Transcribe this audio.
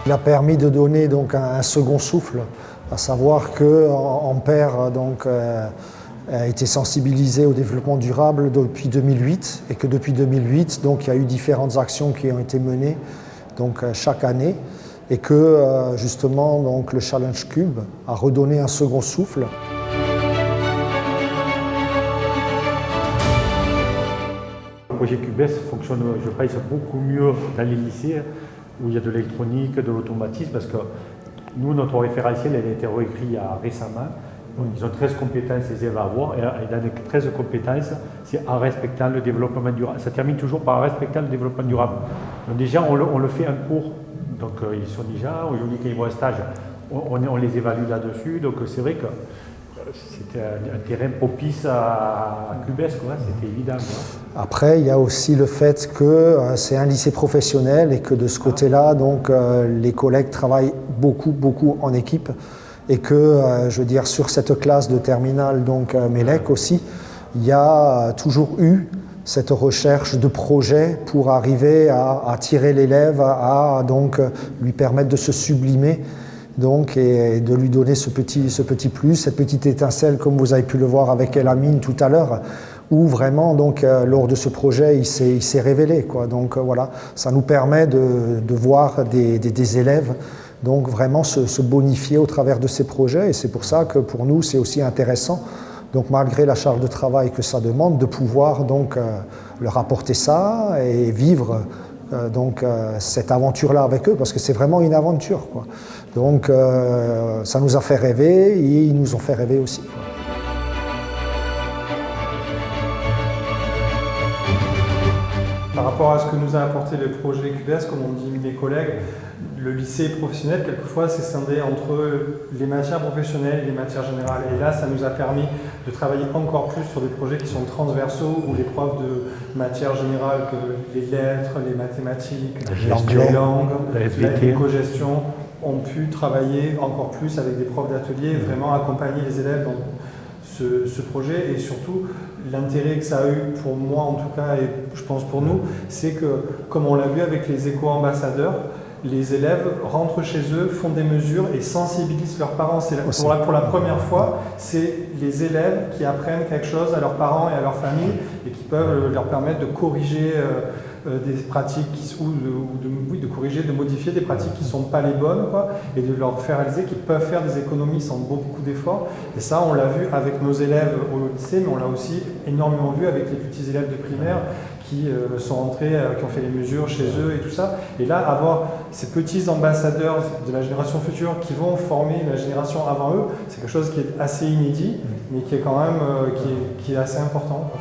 Il a permis de donner donc un second souffle, à savoir que Ampère donc, a été sensibilisé au développement durable depuis 2008 et que depuis 2008 donc, il y a eu différentes actions qui ont été menées donc, chaque année et que justement donc, le Challenge Cube a redonné un second souffle. Le projet CUBES fonctionne, je pense, beaucoup mieux dans les lycées où il y a de l'électronique, de l'automatisme, parce que nous, notre référentiel, elle a été réécrit récemment. Ils ont 13 compétences, les élèves à avoir, et dans les 13 compétences, c'est en respectant le développement durable. Ça termine toujours par en respectant le développement durable. Donc déjà, on le fait en cours. Donc ils sont déjà, aujourd'hui, quand ils vont en stage, on les évalue là-dessus. Donc c'est vrai que c'était un terrain propice à CUBES, c'était évident. Quoi. Après, il y a aussi le fait que c'est un lycée professionnel et que de ce côté-là, donc, les collègues travaillent beaucoup en équipe et que, je veux dire, sur cette classe de terminale, donc MELEC aussi, il y a toujours eu cette recherche de projet pour arriver à tirer l'élève, à donc lui permettre de se sublimer. Donc, et de lui donner ce petit plus, cette petite étincelle, comme vous avez pu le voir avec Elamine tout à l'heure, où vraiment, donc, lors de ce projet, il s'est révélé. Quoi. Donc voilà, ça nous permet de voir des élèves donc, vraiment se bonifier au travers de ces projets. Et c'est pour ça que pour nous, c'est aussi intéressant, donc, malgré la charge de travail que ça demande, de pouvoir donc, leur apporter ça et vivre cette aventure-là avec eux, parce que c'est vraiment une aventure. Quoi. Donc ça nous a fait rêver et ils nous ont fait rêver aussi. Par rapport à ce que nous a apporté le projet CUBES, comme ont dit mes collègues, le lycée professionnel, quelquefois, c'est scindé entre les matières professionnelles et les matières générales. Et là, ça nous a permis de travailler encore plus sur des projets qui sont transversaux, où les profs de matières générales, que les lettres, les mathématiques, les langues, l'éco-gestion, ont pu travailler encore plus avec des profs d'atelier, vraiment accompagner les élèves dans ce projet. Et surtout, l'intérêt que ça a eu pour moi en tout cas, et je pense pour nous, c'est que, comme on l'a vu avec les éco-ambassadeurs, les élèves rentrent chez eux, font des mesures et sensibilisent leurs parents. Pour la première fois, c'est les élèves qui apprennent quelque chose à leurs parents et à leur famille et qui peuvent leur permettre de corriger des pratiques de modifier des pratiques qui ne sont pas les bonnes, quoi, et de leur faire réaliser qu'ils peuvent faire des économies sans beaucoup d'efforts. Et ça, on l'a vu avec nos élèves au lycée, mais on l'a aussi énormément vu avec les petits élèves de primaire qui sont rentrés, qui ont fait les mesures chez eux et tout ça. Et là, avoir ces petits ambassadeurs de la génération future qui vont former la génération avant eux, c'est quelque chose qui est assez inédit, mais qui est quand même qui est assez important.